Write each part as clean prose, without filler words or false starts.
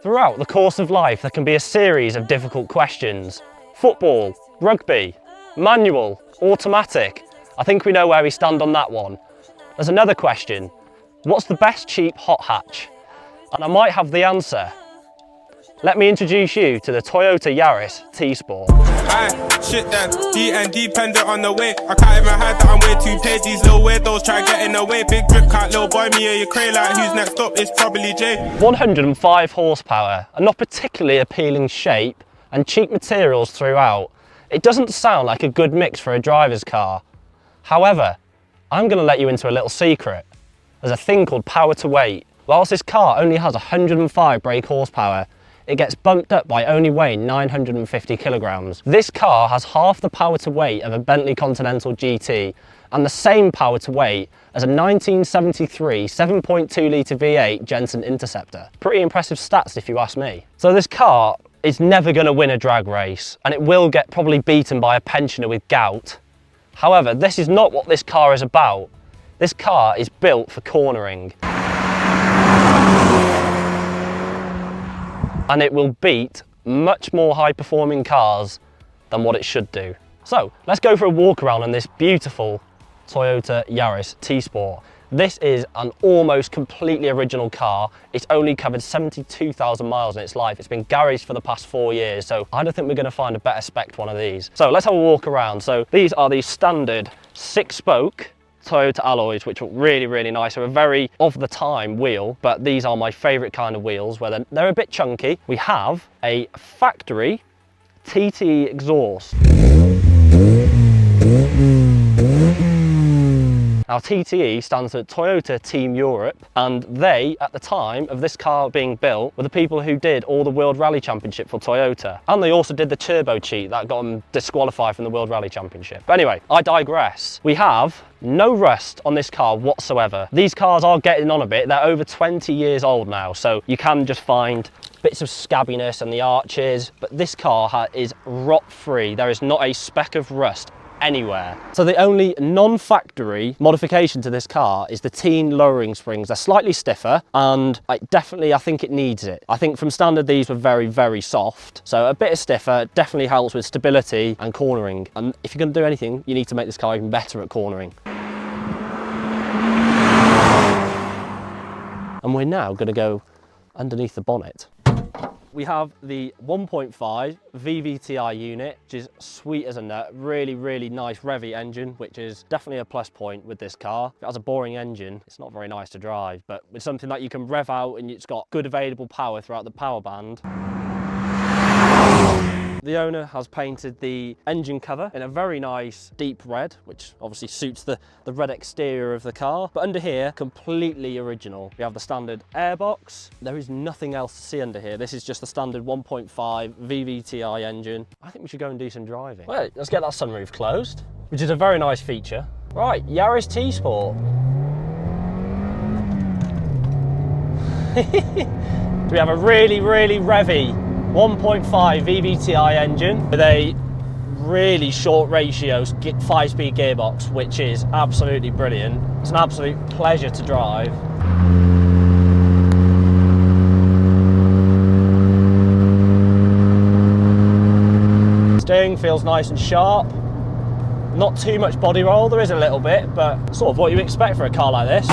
Throughout the course of life, there can be a series of difficult questions. Football, rugby, manual, automatic. I think we know where we stand on that one. There's another question. What's the best cheap hot hatch? And I might have the answer. Let me introduce you to the Toyota Yaris T Sport. Aye, shit then, dependent on the way. I can't even hide that I'm way too paid. These little weirdos try getting away. Big drip cut, little boy, me or your cray. Like who's next up? It's probably Jay. 105 horsepower, a not particularly appealing shape, and cheap materials throughout. It doesn't sound like a good mix for a driver's car. However, I'm going to let you into a little secret. There's a thing called power to weight. Whilst this car only has 105 brake horsepower, it gets bumped up by only weighing 950 kilograms. This car has half the power to weight of a Bentley Continental GT and the same power to weight as a 1973 7.2 litre V8 Jensen Interceptor. Pretty impressive stats if you ask me. So this car is never going to win a drag race, and it will get probably beaten by a pensioner with gout. However, this is not what this car is about. This car is built for cornering. And it will beat much more high-performing cars than what it should do. So let's go for a walk around on this beautiful Toyota Yaris T Sport. This is an almost completely original car. It's only covered 72,000 miles in its life. It's been garaged for the past 4 years, so I don't think we're going to find a better spec one of these. So let's have a walk around. So these are the standard 6-spoke Toyota alloys, which look really, really nice. They're a very of the time wheel, but these are my favorite kind of wheels where they're a bit chunky. We have a factory TTE exhaust. Now TTE stands for Toyota Team Europe, and they, at the time of this car being built, were the people who did all the World Rally Championship for Toyota. And they also did the turbo cheat that got them disqualified from the World Rally Championship. But anyway, I digress. We have no rust on this car whatsoever. These cars are getting on a bit. They're over 20 years old now, so you can just find bits of scabbiness and the arches, but this car is rot-free. There is not a speck of rust anywhere. So the only non-factory modification to this car is the teen lowering springs. They're slightly stiffer, and I think it needs it. I think from standard these were very, very soft, so a bit of stiffer definitely helps with stability and cornering. And if you're going to do anything, you need to make this car even better at cornering. And we're now going to go underneath the bonnet. We have the 1.5 VVTi unit, which is sweet as a nut. Really, really nice revvy engine, which is definitely a plus point with this car. If it has a boring engine, it's not very nice to drive, but with something that you can rev out and it's got good available power throughout the power band. The owner has painted the engine cover in a very nice deep red, which obviously suits the red exterior of the car. But under here, completely original. We have the standard airbox. There is nothing else to see under here. This is just the standard 1.5 VVTi engine. I think we should go and do some driving. Well, let's get that sunroof closed, which is a very nice feature. Right, Yaris T Sport. We have a really, really revvy 1.5 VVTi engine with a really short ratio 5-speed gearbox, which is absolutely brilliant. It's an absolute pleasure to drive. Steering feels nice and sharp. Not too much body roll, there is a little bit, but sort of what you expect for a car like this.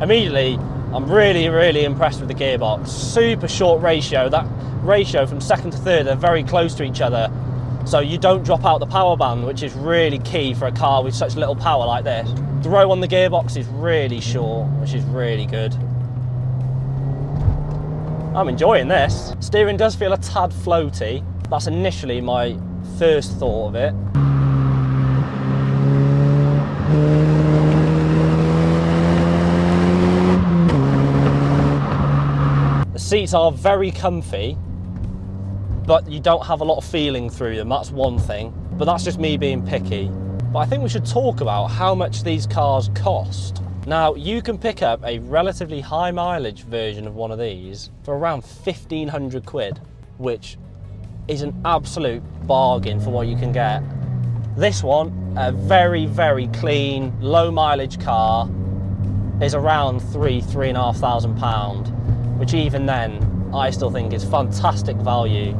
Immediately, I'm really, really impressed with the gearbox. Super short ratio. That ratio from second to third are very close to each other, so you don't drop out the power band, which is really key for a car with such little power like this. Throw on the gearbox is really short, which is really good. I'm enjoying this. Steering does feel a tad floaty. That's initially my first thought of it. Seats are very comfy, but you don't have a lot of feeling through them. That's one thing, but that's just me being picky. But I think we should talk about how much these cars cost. Now, you can pick up a relatively high mileage version of one of these for around 1,500 quid, which is an absolute bargain for what you can get. This one, a very, very clean, low mileage car, is around £3,500. which even then, I still think is fantastic value.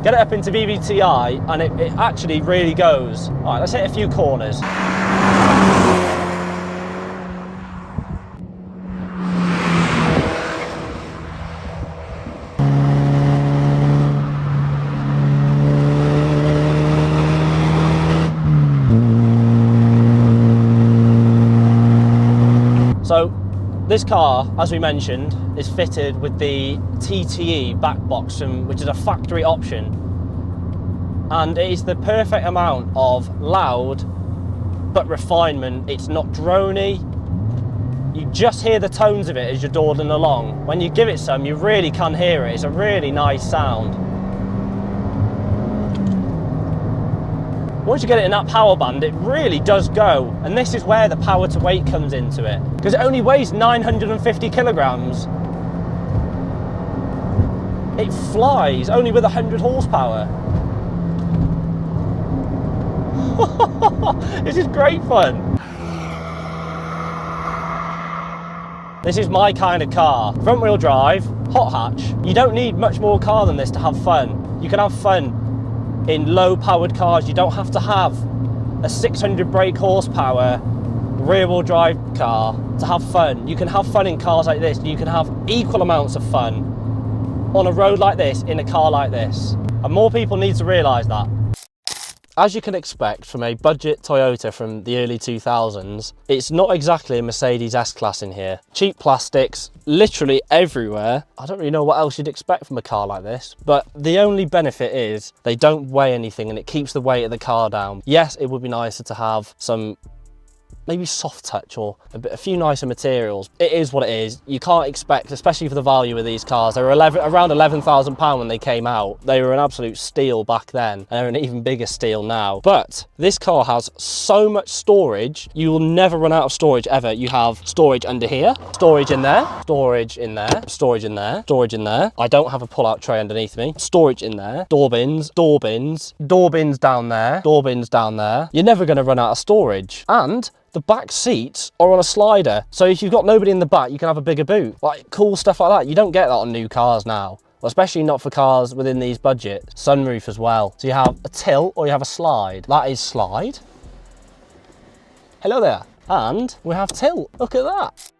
Get it up into BBTI and it actually really goes. All right, let's hit a few corners. So this car, as we mentioned, is fitted with the TTE back box, which is a factory option. And it is the perfect amount of loud, but refinement. It's not drony. You just hear the tones of it as you're dawdling along. When you give it some, you really can hear it. It's a really nice sound. Once you get it in that power band, it really does go. And this is where the power to weight comes into it. Because it only weighs 950 kilograms. It flies only with 100 horsepower. This is great fun. This is my kind of car. Front wheel drive, hot hatch. You don't need much more car than this to have fun. You can have fun in low powered cars. You don't have to have a 600 brake horsepower rear wheel drive car to have fun. You can have fun in cars like this. You can have equal amounts of fun on a road like this in a car like this. And more people need to realise that. As you can expect from a budget Toyota from the early 2000s, it's not exactly a Mercedes S-Class in here. Cheap plastics, literally everywhere. I don't really know what else you'd expect from a car like this, but the only benefit is they don't weigh anything and it keeps the weight of the car down. Yes, it would be nicer to have some maybe soft touch or a few nicer materials. It is what it is. You can't expect, especially for the value of these cars. They were around £11,000 when they came out. They were an absolute steal back then, and they're an even bigger steal now. But this car has so much storage, you will never run out of storage ever. You have storage under here, storage in there, storage in there, storage in there, storage in there. I don't have a pull-out tray underneath me. Storage in there, door bins, door bins, door bins down there, door bins down there. You're never going to run out of storage. And the back seats are on a slider, so if you've got nobody in the back, you can have a bigger boot. Like, cool stuff like that. You don't get that on new cars now, well, especially not for cars within these budgets. Sunroof as well. So you have a tilt or you have a slide. That is slide. Hello there. And we have tilt. Look at that.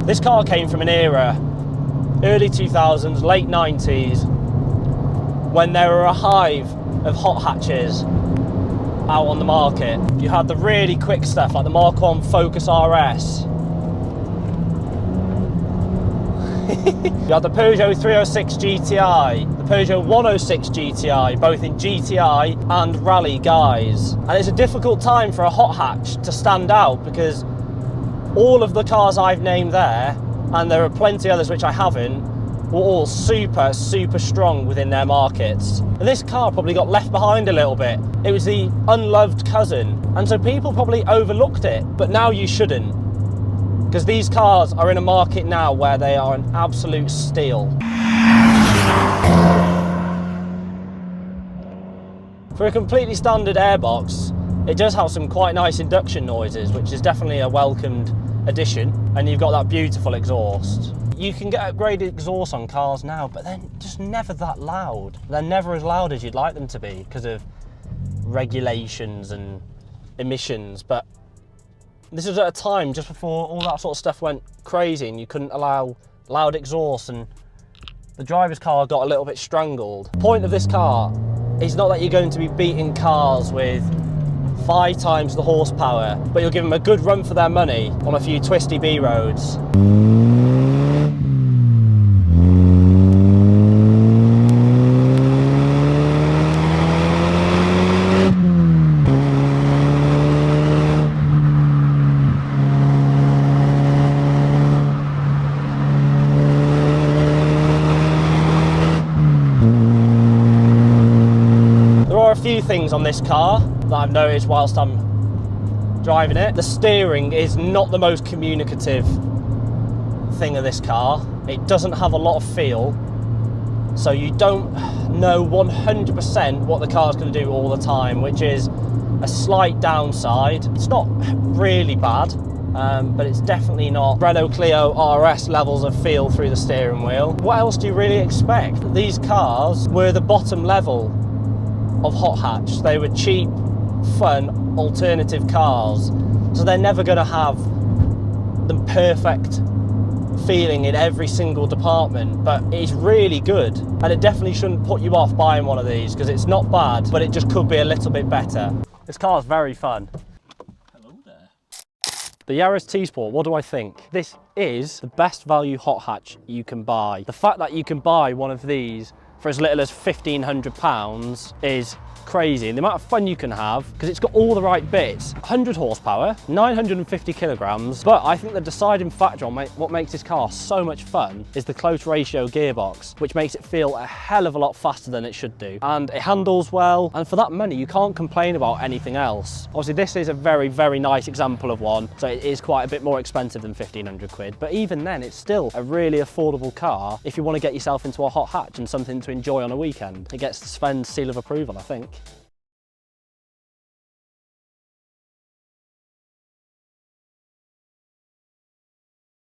This car came from an era, early 2000s, late 90s, when there were a hive of hot hatches out on the market. You had the really quick stuff like the Mark 1 Focus RS. You had the Peugeot 306 GTI, the Peugeot 106 GTI, both in GTI and rally guise. And it's a difficult time for a hot hatch to stand out because all of the cars I've named there, and there are plenty others which I haven't, were all super, super strong within their markets. And this car probably got left behind a little bit. It was the unloved cousin. And so people probably overlooked it, but now you shouldn't. Because these cars are in a market now where they are an absolute steal. For a completely standard airbox, it does have some quite nice induction noises, which is definitely a welcomed addition, and you've got that beautiful exhaust. You can get upgraded exhaust on cars now, but they're just never that loud. They're never as loud as you'd like them to be because of regulations and emissions. But this was at a time just before all that sort of stuff went crazy and you couldn't allow loud exhaust, and the driver's car got a little bit strangled. The point of this car is not that you're going to be beating cars with 5 times the horsepower, but you'll give them a good run for their money on a few twisty B roads. There are a few things on this car that I've noticed whilst I'm driving it. The steering is not the most communicative thing of this car. It doesn't have a lot of feel. So you don't know 100% what the car's going to do all the time, which is a slight downside. It's not really bad, but it's definitely not Renault Clio RS levels of feel through the steering wheel. What else do you really expect? These cars were the bottom level of hot hatch. They were cheap, fun, alternative cars. So they're never going to have the perfect feeling in every single department, but it's really good, and it definitely shouldn't put you off buying one of these, because it's not bad, but it just could be a little bit better. This car's very fun. Hello there. The Yaris T Sport, what do I think? This is the best value hot hatch you can buy. The fact that you can buy one of these for as little as £1,500 is crazy, and the amount of fun you can have, because it's got all the right bits. 100 horsepower, 950 kilograms, but I think the deciding factor on what makes this car so much fun is the close ratio gearbox, which makes it feel a hell of a lot faster than it should do. And it handles well, and for that money, you can't complain about anything else. Obviously, this is a very, very nice example of one, so it is quite a bit more expensive than 1,500 quid, but even then, it's still a really affordable car if you want to get yourself into a hot hatch and something to enjoy on a weekend. It gets Sven's seal of approval, I think.